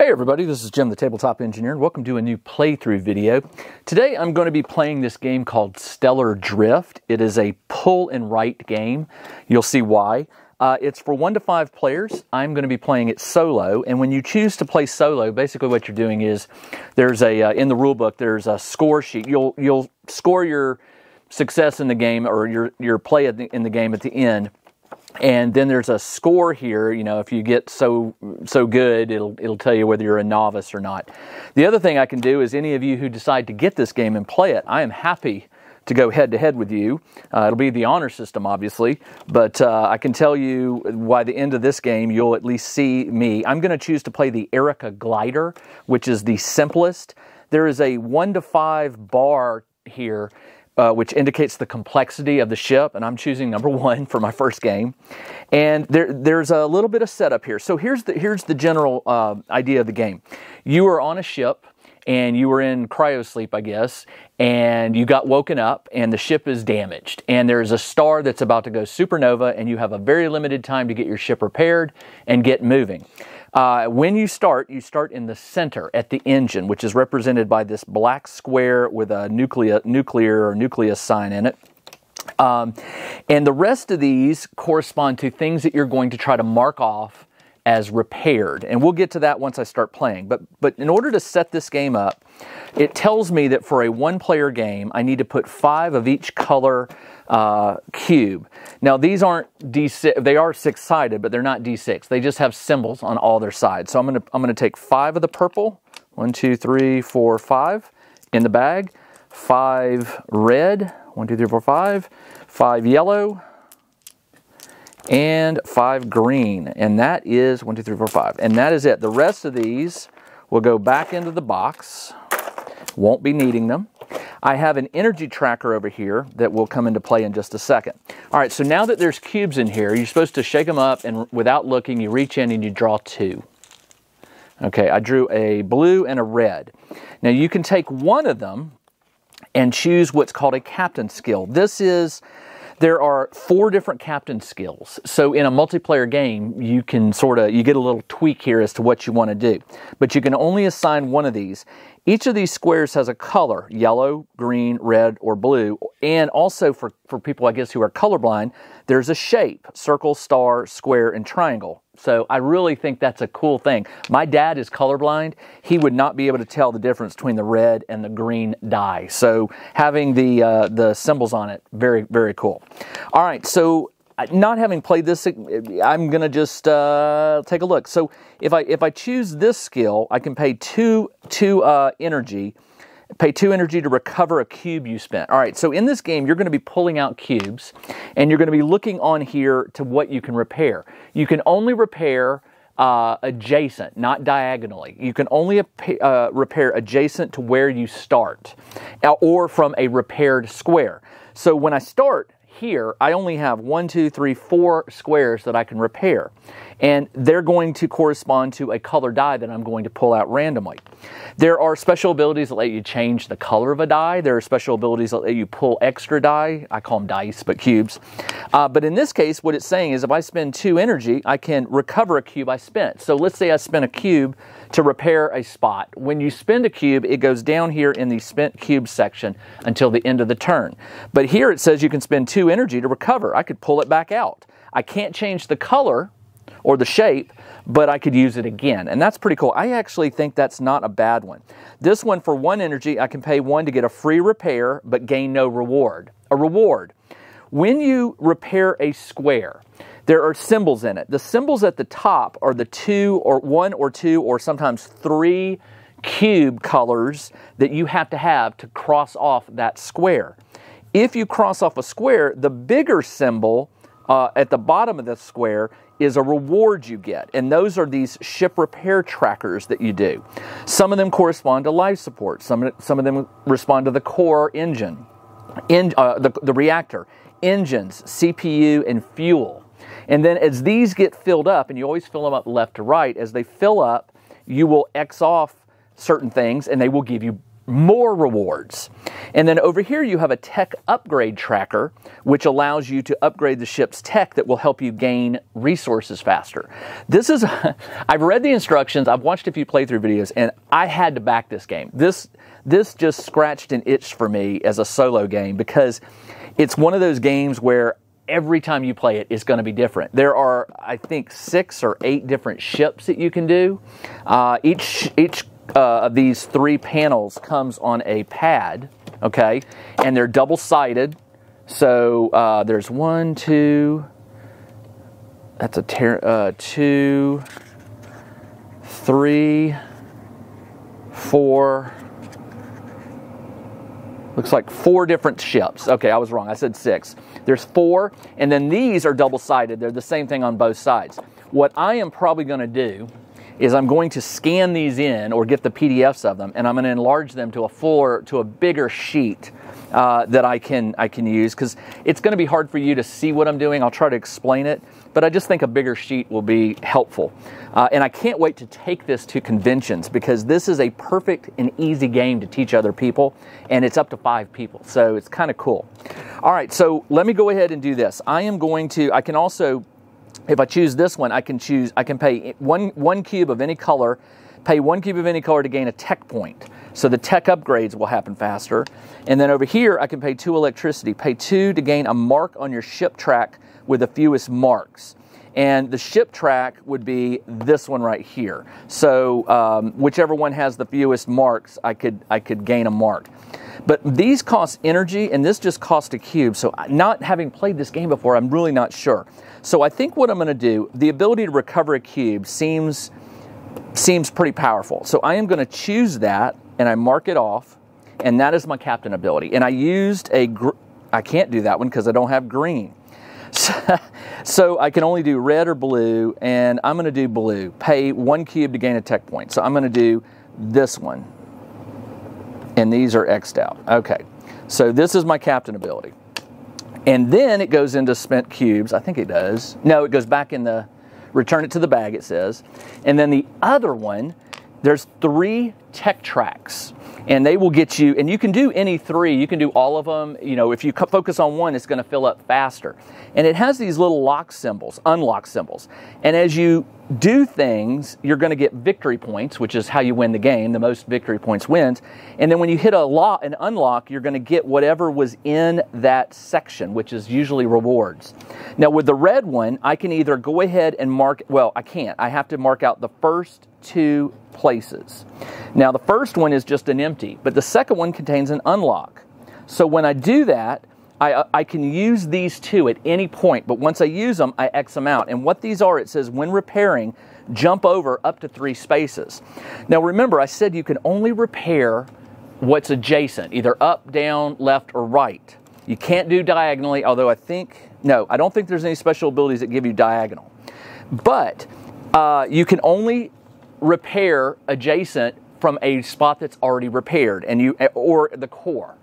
Hey everybody, this is Jim the Tabletop Engineer and welcome to a new playthrough video. Today I'm going to be playing this game called Stellar Drift. It is a pull and write game. You'll see why. It's for 1 to 5 players. I'm going to be playing it solo, and when you choose to play solo, basically what you're doing is there's a in the rule book there's a score sheet. You'll score your success in the game or your play in the game at the end. And then there's a score here. You know, if you get so good, it'll tell you whether you're a novice or not. The other thing I can do is any of you who decide to get this game and play it, I am happy to go head-to-head with you. It'll be the honor system, obviously, but I can tell you by the end of this game, you'll at least see me. I'm going to choose to play the Erica Glider, which is the simplest. There is a 1 to 5 bar here, which indicates the complexity of the ship, and I'm choosing number 1 for my first game. And there's a little bit of setup here. So here's the general idea of the game. You are on a ship, and you were in cryosleep, I guess, and you got woken up, and the ship is damaged. And there's a star that's about to go supernova, and you have a very limited time to get your ship repaired and get moving. When you start in the center at the engine, which is represented by this black square with a nuclear or nucleus sign in it. And the rest of these correspond to things that you're going to try to mark off as repaired. And we'll get to that once I start playing. But in order to set this game up, it tells me that for a 1-player game, I need to put 5 of each color cube. Now these aren't D6, they are 6-sided, but they're not D6. They just have symbols on all their sides. So I'm gonna take 5 of the purple, 1, 2, 3, 4, 5 in the bag, 5 red, 1, 2, 3, 4, 5, 5 yellow, and 5 green. And that is 1, 2, 3, 4, 5. And that is it. The rest of these will go back into the box. Won't be needing them. I have an energy tracker over here that will come into play in just a second. All right, so now that there's cubes in here, you're supposed to shake them up, and without looking, you reach in and you draw 2. Okay, I drew a blue and a red. Now you can take one of them and choose what's called a captain skill. There are 4 different captain skills. So in a multiplayer game, you can you get a little tweak here as to what you want to do. But you can only assign one of these. Each of these squares has a color, yellow, green, red, or blue. And also for people, I guess, who are colorblind, there's a shape, circle, star, square, and triangle. So I really think that's a cool thing. My dad is colorblind. He would not be able to tell the difference between the red and the green die. So having the symbols on it, very, very cool. All right, so not having played this, I'm going to just take a look. So if I choose this skill, I can pay 2 energy. Pay 2 energy to recover a cube you spent. All right, so in this game, you're going to be pulling out cubes, and you're going to be looking on here to what you can repair. You can only repair adjacent, not diagonally. You can only repair adjacent to where you start, or from a repaired square. So when I start here, I only have 1, 2, 3, 4 squares that I can repair. And they're going to correspond to a color die that I'm going to pull out randomly. There are special abilities that let you change the color of a die. There are special abilities that let you pull extra die. I call them dice, but cubes. But in this case, what it's saying is if I spend 2 energy, I can recover a cube I spent. So let's say I spent a cube to repair a spot. When you spend a cube, it goes down here in the spent cube section until the end of the turn. But here it says you can spend 2 energy to recover. I could pull it back out. I can't change the color or the shape, but I could use it again. And that's pretty cool. I actually think that's not a bad one. This one, for 1 energy, I can pay 1 to get a free repair, but gain no reward. A reward. When you repair a square, there are symbols in it. The symbols at the top are the 1 or 2 or sometimes 3 cube colors that you have to cross off that square. If you cross off a square, the bigger symbol at the bottom of the square is a reward you get. And those are these ship repair trackers that you do. Some of them correspond to life support. Some of them respond to the core engine, the reactor, engines, CPU, and fuel. And then as these get filled up, and you always fill them up left to right, as they fill up, you will X off certain things and they will give you more rewards. And then over here you have a tech upgrade tracker, which allows you to upgrade the ship's tech that will help you gain resources faster. This is, I've read the instructions, I've watched a few playthrough videos, and I had to back this game. This just scratched an itch for me as a solo game, because it's one of those games where every time you play it, it's going to be different. There are, I think, 6 or 8 different ships that you can do. Each of these 3 panels comes on a pad, okay, and they're double-sided. So there's 1, 2. That's a 2, 3, 4. Looks like 4 different ships. Okay, I was wrong. I said 6. There's 4, and then these are double-sided. They're the same thing on both sides. What I am probably going to do is I'm going to scan these in, or get the PDFs of them, and I'm going to enlarge them to a bigger sheet that I can use, because it's going to be hard for you to see what I'm doing. I'll try to explain it, but I just think a bigger sheet will be helpful. And I can't wait to take this to conventions, because this is a perfect and easy game to teach other people, and it's up to 5 people, so it's kind of cool. All right, so let me go ahead and do this. I can also, if I choose this one, I can pay one cube of any color, to gain a tech point. So the tech upgrades will happen faster. And then over here, I can pay 2 electricity, pay 2 to gain a mark on your ship track with the fewest marks. And the ship track would be this one right here. So whichever one has the fewest marks, I could gain a mark. But these cost energy, and this just cost a cube. So not having played this game before, I'm really not sure. So I think what I'm going to do, the ability to recover a cube seems pretty powerful. So I am going to choose that, and I mark it off, and that is my captain ability. And I used I can't do that one because I don't have green. So I can only do red or blue, and I'm going to do blue. Pay 1 cube to gain a tech point. So I'm going to do this one. And these are X'd out. Okay, so this is my captain ability. And then it goes into spent cubes. I think it does. No, it goes back in the, return it to the bag, it says. And then the other one, there's 3 tech tracks. And they will get you, and you can do any 3, you can do all of them. You know, if you focus on one, it's going to fill up faster. And it has these little lock symbols, unlock symbols. And as you do things, you're going to get victory points, which is how you win the game. The most victory points wins. And then when you hit an unlock, you're going to get whatever was in that section, which is usually rewards. Now with the red one, I can either go ahead and mark, well, I can't. I have to mark out the first 2 places. Now the first one is just an empty, but the second one contains an unlock. So when I do that, I can use these 2 at any point, but once I use them, I X them out. And what these are, it says, when repairing, jump over up to 3 spaces. Now remember, I said you can only repair what's adjacent, either up, down, left, or right. You can't do diagonally, although I don't think there's any special abilities that give you diagonal. But you can only repair adjacent from a spot that's already repaired, or the core.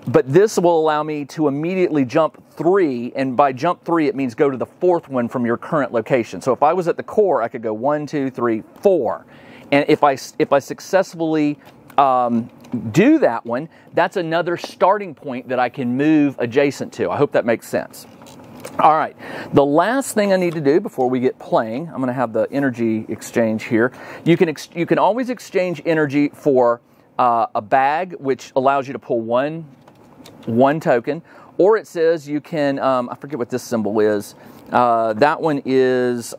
But this will allow me to immediately jump 3, and by jump 3, it means go to the 4th one from your current location. So if I was at the core, I could go 1, 2, 3, 4. And if I successfully do that one, that's another starting point that I can move adjacent to. I hope that makes sense. All right, the last thing I need to do before we get playing, I'm going to have the energy exchange here. You can always exchange energy for a bag, which allows you to pull one token, or it says you can, I forget what this symbol is. That one is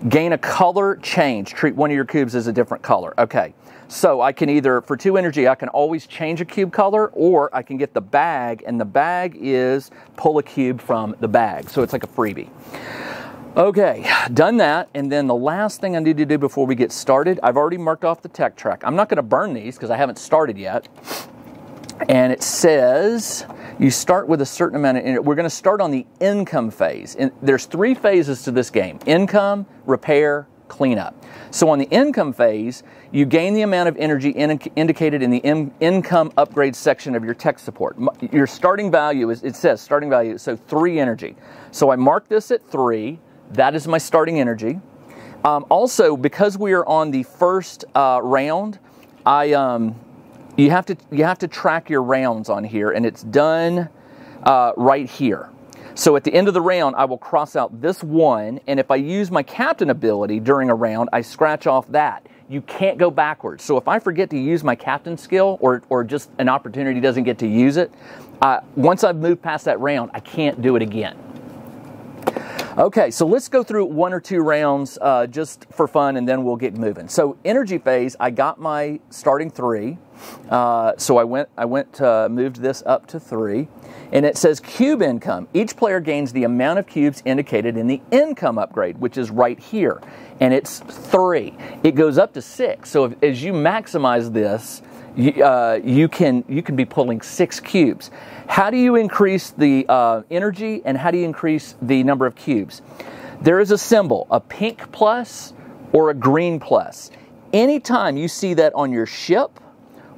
gain a color change. Treat one of your cubes as a different color. Okay. So I can either, for 2 energy, I can always change a cube color, or I can get the bag, and the bag is pull a cube from the bag. So it's like a freebie. Okay, done that, and then the last thing I need to do before we get started, I've already marked off the tech track. I'm not going to burn these because I haven't started yet. And it says you start with a certain amount of, we're going to start on the income phase. And there's 3 phases to this game: income, repair, cleanup. So on the income phase, you gain the amount of energy indicated in the income upgrade section of your tech support. Your starting value is, it says starting value, so 3 energy. So I mark this at 3. That is my starting energy. Also, because we are on the first round, you have to track your rounds on here, and it's done right here. So at the end of the round, I will cross out this one, and if I use my captain ability during a round, I scratch off that. You can't go backwards. So if I forget to use my captain skill, or just an opportunity doesn't get to use it, once I've moved past that round, I can't do it again. Okay, so let's go through 1 or 2 rounds just for fun, and then we'll get moving. So energy phase, I got my starting 3. So I moved this up to 3. And it says cube income. Each player gains the amount of cubes indicated in the income upgrade, which is right here. And it's 3. It goes up to 6. So as you maximize this, you can be pulling 6 cubes. How do you increase the energy, and how do you increase the number of cubes? There is a symbol, a pink plus or a green plus. Anytime you see that on your ship,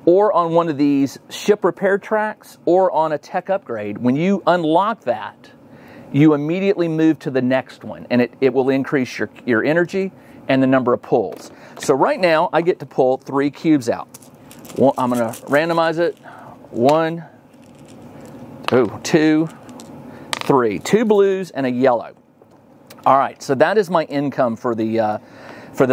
or on one of these ship repair tracks, or on a tech upgrade, when you unlock that, you immediately move to the next one, and it will increase your energy and the number of pulls. So right now, I get to pull 3 cubes out. Well, I'm going to randomize it. 1, 2, 3. 2 blues and a yellow. All right, so that is my income for the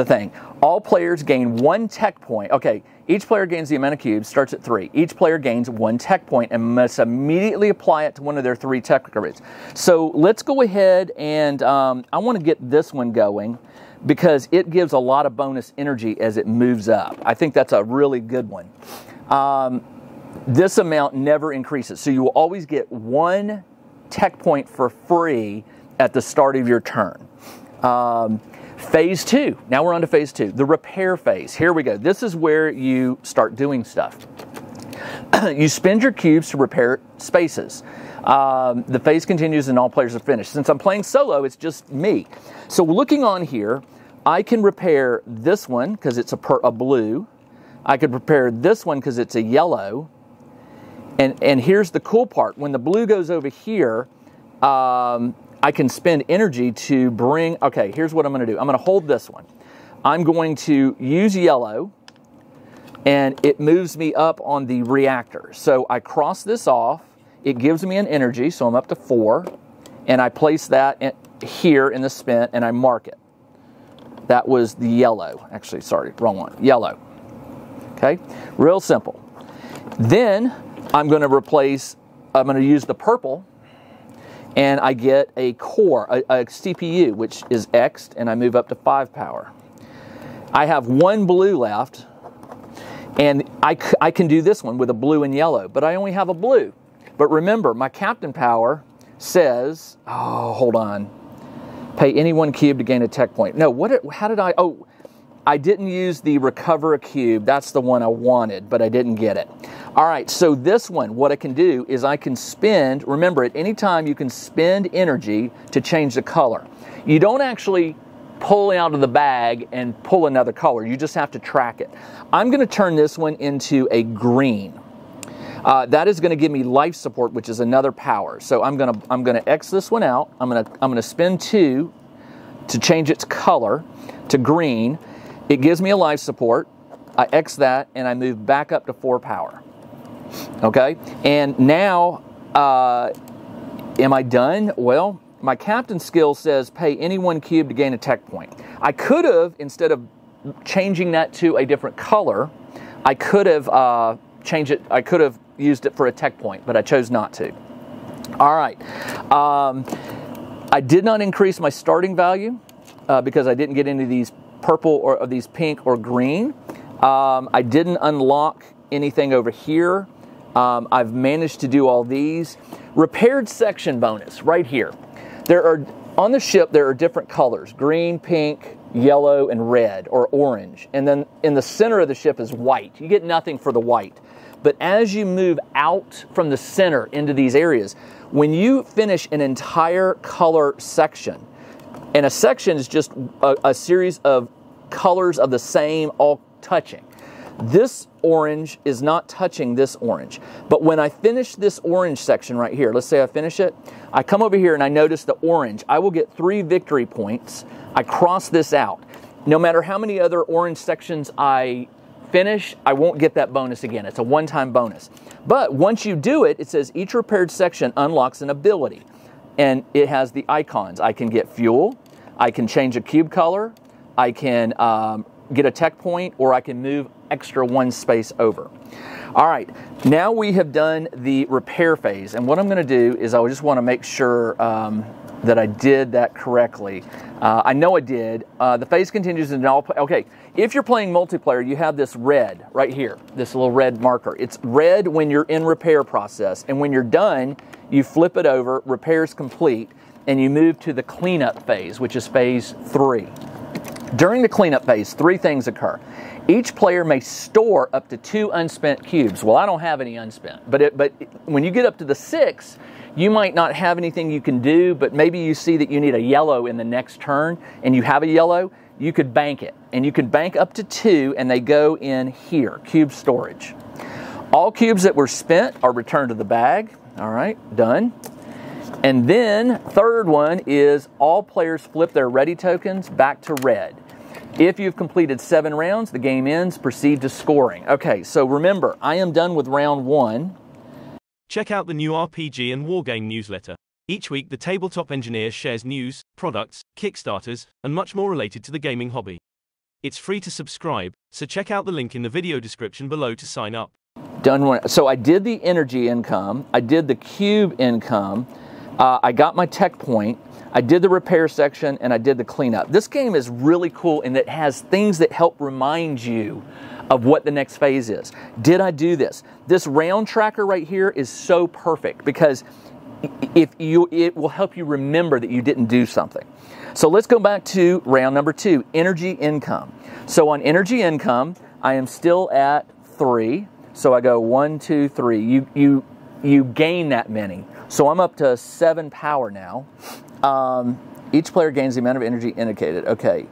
thing. All players gain 1 tech point. Okay, each player gains the amount of cubes, starts at 3. Each player gains 1 tech point and must immediately apply it to one of their 3 tech upgrades. So let's go ahead and I want to get this one going because it gives a lot of bonus energy as it moves up. I think that's a really good one. This amount never increases. So you will always get 1 tech point for free at the start of your turn. Phase 2. Now we're on to phase 2, the repair phase. Here we go. This is where you start doing stuff. You spend your cubes to repair spaces. The phase continues and all players are finished. Since I'm playing solo, it's just me. So looking on here, I can repair this one because it's a blue. I could repair this one because it's a yellow. And here's the cool part. When the blue goes over here, I can spend energy to bring, okay, here's what I'm going to do. I'm going to hold this one. I'm going to use yellow, and it moves me up on the reactor. So I cross this off. It gives me an energy, so I'm up to 4. And I place that here in the spent, and I mark it. That was the yellow. Actually, sorry, wrong one. Yellow. Okay, real simple. Then I'm going to use the purple, and I get a core, a CPU, which is X'd, and I move up to 5 power. I have 1 blue left, and I can do this one with a blue and yellow, but I only have a blue. But remember, my captain power says, oh, hold on, pay any 1 cube to gain a tech point. No, how did I didn't use the recover a cube. That's the one I wanted, but I didn't get it. All right, so this one, what I can do is I can spend, remember, at any time you can spend energy to change the color. You don't actually pull it out of the bag and pull another color. You just have to track it. I'm going to turn this one into a green. That is going to give me life support, which is another power. So I'm going to X this one out. I'm going to spend 2 to change its color to green. It gives me a life support. I X that, and I move back up to 4 power. Okay? And now, am I done? Well, my captain skill says pay any 1 cube to gain a tech point. I could have, instead of changing that to a different color, I could have changed it. I could have used it for a tech point, but I chose not to. All right. I did not increase my starting value because I didn't get any of these purple or of these pink or green. I didn't unlock anything over here. I've managed to do all these. Repaired section bonus right here. On the ship, there are different colors: green, pink, yellow, and red, or orange. And then in the center of the ship is white. You get nothing for the white. But as you move out from the center into these areas, when you finish an entire color section, and a section is just a series of colors of the same all touching. This orange is not touching this orange. But when I finish this orange section right here, let's say I finish it, I come over here and I notice the orange. I will get 3 victory points. I cross this out. no matter how many other orange sections I finish, I won't get that bonus again. It's a one-time bonus. But once you do it, it says each repaired section unlocks an ability. And it has the icons. I can get fuel, I can change a cube color, I can get a tech point, or I can move extra one space over. All right, now we have done the repair phase. And what I'm gonna do is I just wanna make sure that I did that correctly. I know I did. The phase continues in all play. Okay, if you're playing multiplayer, you have this red right here, this little red marker. It's red when you're in repair process, and when you're done, you flip it over, repair's complete, and you move to the cleanup phase, which is phase 3. During the cleanup phase, 3 things occur. Each player may store up to 2 unspent cubes. Well, I don't have any unspent, but when you get up to the 6, you might not have anything you can do, but maybe you see that you need a yellow in the next turn, and you have a yellow, you could bank it. And you can bank up to 2, and they go in here, cube storage. All cubes that were spent are returned to the bag. All right, done. And then, third one is all players flip their ready tokens back to red. If you've completed 7 rounds, the game ends, proceed to scoring. Okay, so remember, I am done with round 1. Check out the new RPG and Wargame newsletter. Each week, the Tabletop Engineer shares news, products, Kickstarters, and much more related to the gaming hobby. It's free to subscribe, so check out the link in the video description below to sign up. Done one. So I did the energy income, I did the cube income, I got my tech point, I did the repair section, and I did the cleanup. This game is really cool in that it has things that help remind you of what the next phase is. Did I do this? This round tracker right here is so perfect because it will help you remember that you didn't do something. So let's go back to round number 2, energy income. So on energy income, I am still at 3. So I go 1, 2, 3. You gain that many. So I'm up to 7 power now. Each player gains the amount of energy indicated. Okay.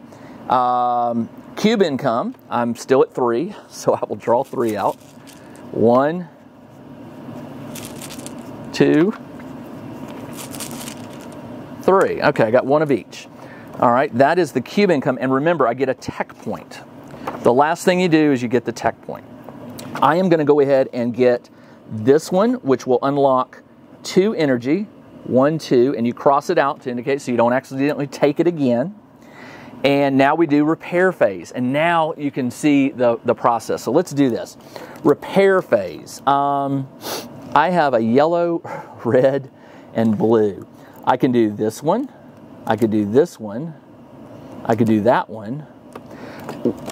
Cube income, I'm still at 3, so I will draw 3 out. 1, 2, 3. Okay, I got 1 of each. All right, that is the cube income, and remember, I get a tech point. The last thing you do is you get the tech point. I am going to go ahead and get this one, which will unlock 2 energy, 1, 2, and you cross it out to indicate so you don't accidentally take it again. And now we do repair phase, and now you can see the process. So let's do this. Repair phase. I have a yellow, red, and blue. I can do this one. I could do this one. I could do that one.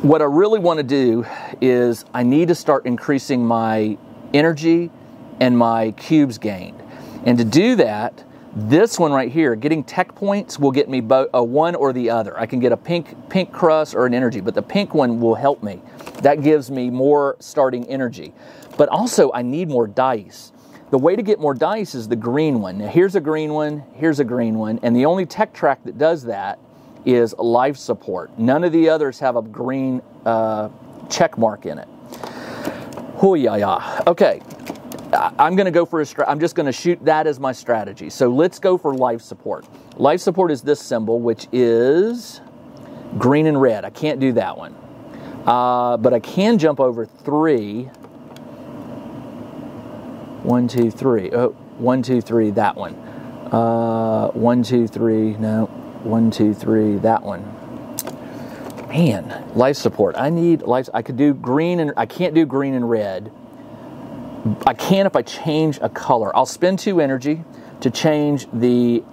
What I really want to do is I need to start increasing my energy and my cubes gained. And to do that, this one right here, getting tech points will get me both a one or the other. I can get a pink crust or an energy, but the pink one will help me. That gives me more starting energy. But also, I need more dice. The way to get more dice is the green one. Now, here's a green one, here's a green one, and the only tech track that does that is life support. None of the others have a green check mark in it. Hoo-yah-yah. Okay. I'm going to go for I'm just going to shoot that as my strategy. So let's go for life support. Life support is this symbol, which is green and red. I can't do that one. But I can jump over 3. 1, 2, 3. Oh, 1, 2, 3, that one. 1, 2, 3, no. 1, 2, 3, that one. Man, life support. I need life. I could do green and I can't do green and red. I can if I change a color. I'll spend 2 energy to change the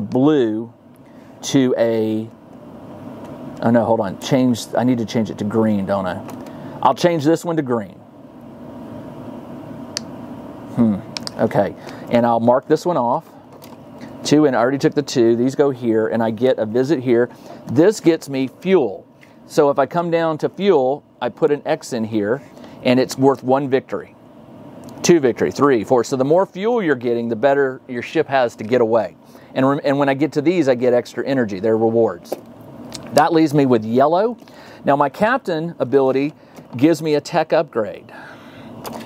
blue to a. Oh no, hold on. I need to change it to green, don't I? I'll change this one to green. Okay, and I'll mark this one off. 2, and I already took the 2. These go here, and I get a visit here. This gets me fuel. So if I come down to fuel, I put an X in here, and it's worth 1 victory, 2 victory, 3, 4. So the more fuel you're getting, the better your ship has to get away. And when I get to these, I get extra energy. They're rewards. That leaves me with yellow. Now my captain ability gives me a tech upgrade.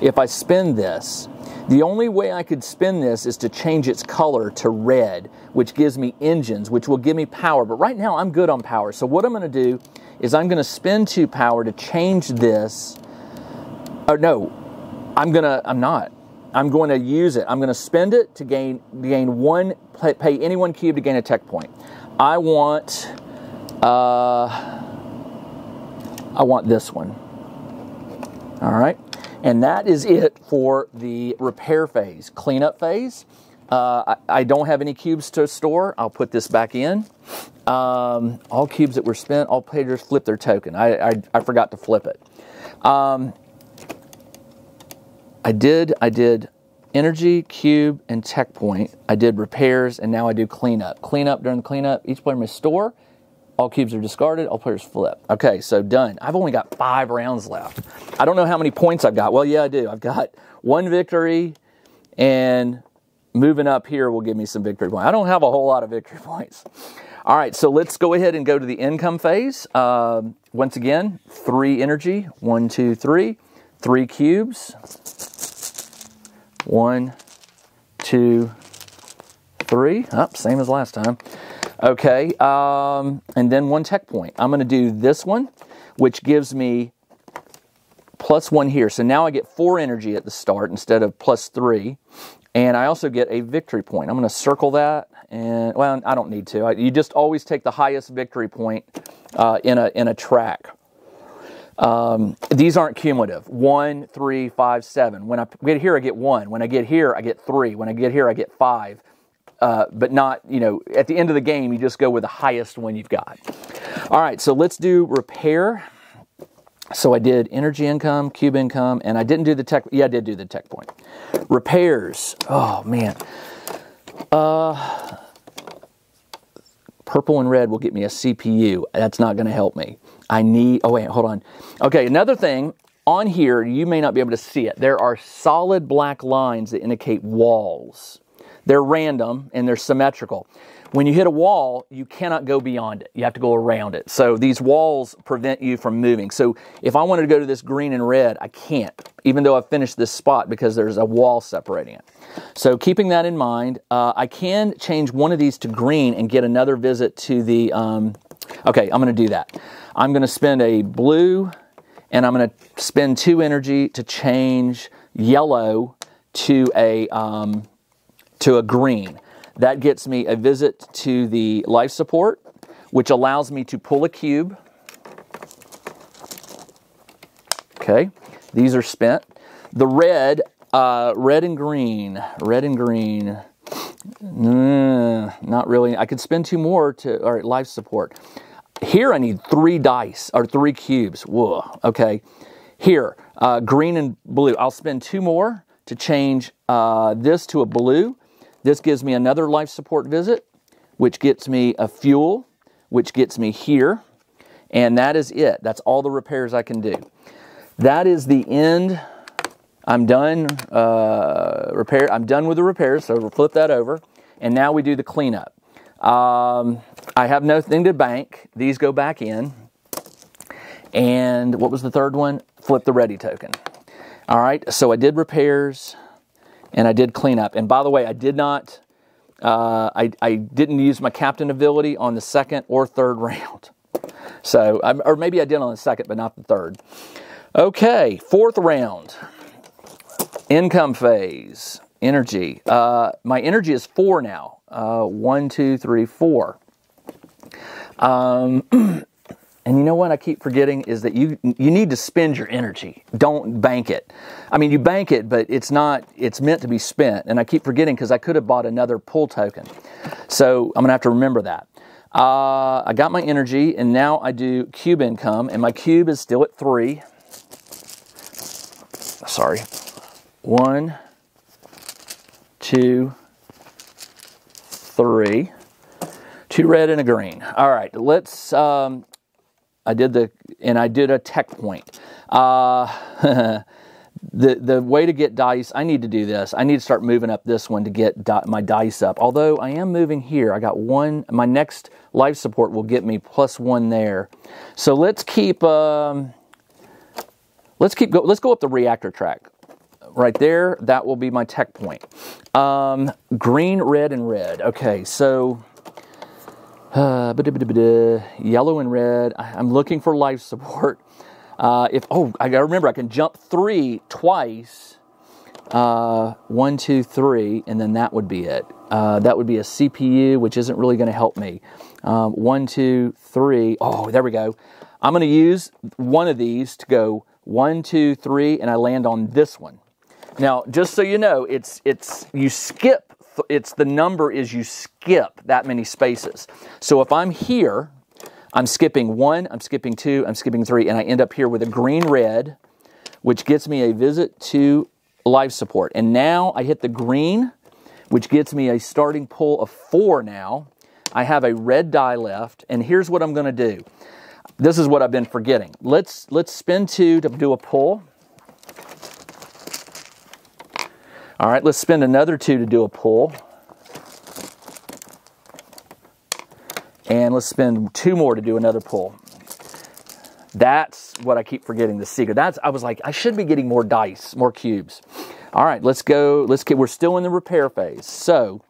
If I spend this, The only way I could spin this is to change its color to red, which gives me engines, which will give me power. But right now I'm good on power. So what I'm going to do is I'm going to spend 2 power to change this. Oh no, I'm not. I'm going to use it. I'm going to spend it to gain 1, pay any 1 cube to gain a tech point. I want this one. All right. And that is it for the repair phase. Cleanup phase, I don't have any cubes to store. I'll put this back in. All cubes that were spent, all players flip their token. I forgot to flip it. I did energy, cube, and tech point. I did repairs, and now I do cleanup. Cleanup, during the cleanup, each player may store. All cubes are discarded, all players flip. Okay, so done. I've only got 5 rounds left. I don't know how many points I've got. Well, yeah, I do. I've got 1 victory, and moving up here will give me some victory points. I don't have a whole lot of victory points. All right, so let's go ahead and go to the income phase. Once again, 3 energy. 1, 2, 3. 3 cubes. 1, 2, 3. Oh, same as last time. Okay, and then 1 tech point. I'm going to do this one, which gives me +1 here. So now I get 4 energy at the start instead of +3. And I also get a victory point. I'm going to circle that. And, well, I don't need to. You just always take the highest victory point in a track. These aren't cumulative. 1, 3, 5, 7. When I get here, I get 1. When I get here, I get 3. When I get here, I get 5. But not, at the end of the game, you just go with the highest one you've got. All right, so let's do repair. So I did energy income, cube income, and I didn't do the tech. Yeah, I did do the tech point. Repairs. Oh, man. Purple and red will get me a CPU. That's not going to help me. Oh, wait, hold on. Okay, another thing. On here, you may not be able to see it. There are solid black lines that indicate walls. They're random and they're symmetrical. When you hit a wall, you cannot go beyond it. You have to go around it. So these walls prevent you from moving. So if I wanted to go to this green and red, I can't, even though I've finished this spot because there's a wall separating it. So keeping that in mind, I can change one of these to green and get another visit to the... okay, I'm going to do that. I'm going to spend a blue and I'm going to spend 2 energy to change yellow to a green. That gets me a visit to the life support, which allows me to pull a cube. Okay, these are spent. The red and green, not really. I could spend 2 more all right, life support. Here I need 3 dice, or 3 cubes. Whoa, okay. Here, green and blue. I'll spend 2 more to change this to a blue. This gives me another life support visit, which gets me a fuel, which gets me here. And that is it. That's all the repairs I can do. That is the end. I'm done. I'm done with the repairs, so we'll flip that over. And now we do the cleanup. I have nothing to bank. These go back in. And what was the third one? Flip the ready token. All right, so I did repairs. And I did clean up. And by the way, I did not, I didn't use my captain ability on the 2nd or 3rd round. So, or maybe I did on the 2nd, but not the 3rd. Okay, 4th round. Income phase. Energy. My energy is 4 now. 1, 2, 3, 4. And you know what I keep forgetting is that you need to spend your energy. Don't bank it. I mean, you bank it, but it's meant to be spent. And I keep forgetting because I could have bought another pull token. So I'm going to have to remember that. I got my energy, and now I do cube income, and my cube is still at 3. Sorry. 1, 2, 3. 2 red and a green. All right, let's... I did a tech point. The way to get dice, I need to do this. I need to start moving up this one to get my dice up. Although I am moving here. I got 1. My next life support will get me +1 there. So let's go up the reactor track. right there, that will be my tech point. Green, red, and red. Okay, so yellow and red. I'm looking for life support. I gotta remember, I can jump 3 twice. 1, 2, 3, and then that would be it. That would be a CPU, which isn't really going to help me. 1, 2, 3. Oh, there we go. I'm going to use one of these to go 1, 2, 3, and I land on this one. Now, just so you know, you skip. The number is you skip that many spaces. So if I'm here, I'm skipping 1, I'm skipping 2, I'm skipping 3, and I end up here with a green red, which gets me a visit to life support. And now I hit the green, which gets me a starting pull of 4 now. I have a red die left, and here's what I'm going to do. This is what I've been forgetting. Let's spin 2 to do a pull. All right, let's spend another 2 to do a pull. And let's spend 2 more to do another pull. That's what I keep forgetting, the secret. I was like, I should be getting more dice, more cubes. All right, let's go. We're still in the repair phase. So,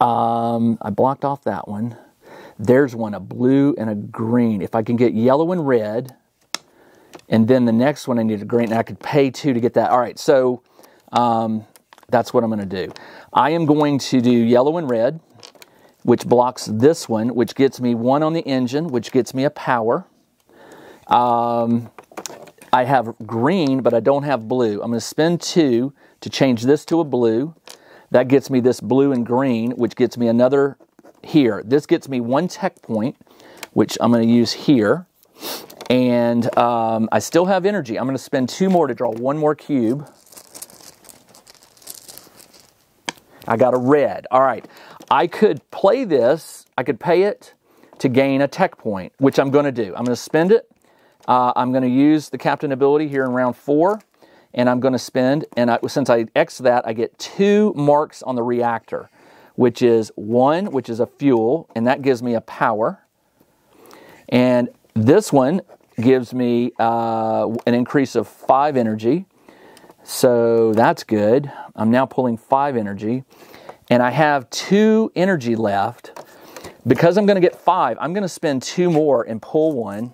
I blocked off that one. There's one, a blue and a green. If I can get yellow and red, and then the next one I need a green, and I could pay 2 to get that. All right, so that's what I'm going to do. I am going to do yellow and red, which blocks this one, which gets me 1 on the engine, which gets me a power. I have green, but I don't have blue. I'm going to spend 2 to change this to a blue. That gets me this blue and green, which gets me another here. This gets me 1 tech point, which I'm going to use here. And I still have energy. I'm going to spend 2 more to draw 1 more cube. I got a red. All right. I could play this. I could pay it to gain a tech point, which I'm going to do. I'm going to spend it. I'm going to use the captain ability here in round 4, and I'm going to spend, and since I X that, I get 2 marks on the reactor, which is 1, which is a fuel, and that gives me a power. And this one gives me an increase of 5 energy, so that's good. I'm now pulling 5 energy, and I have 2 energy left. Because I'm going to get 5, I'm going to spend 2 more and pull 1.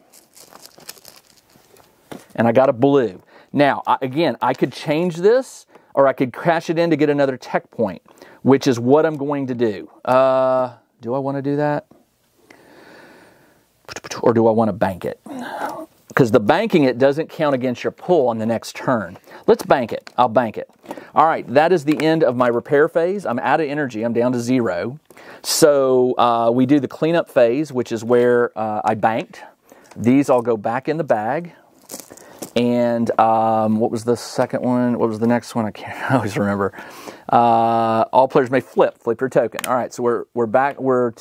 And I got a blue. Now, again, I could change this, or I could cash it in to get another tech point, which is what I'm going to do. Do I want to do that? Or do I want to bank it? Because the banking it doesn't count against your pull on the next turn. Let's bank it. I'll bank it. All right, that is the end of my repair phase. I'm out of energy. I'm down to 0. So we do the cleanup phase, which is where I banked. These all go back in the bag. And what was the second one? What was the next one? I can't always remember. All players may flip your token. All right, so we're back. We're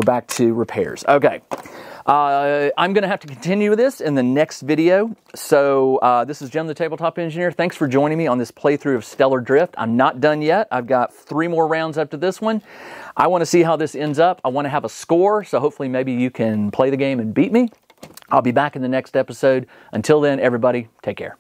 back to repairs. Okay. I'm going to have to continue with this in the next video. So this is Jim, the Tabletop Engineer. Thanks for joining me on this playthrough of Stellar Drift. I'm not done yet. I've got 3 more rounds after this one. I want to see how this ends up. I want to have a score, so hopefully maybe you can play the game and beat me. I'll be back in the next episode. Until then, everybody, take care.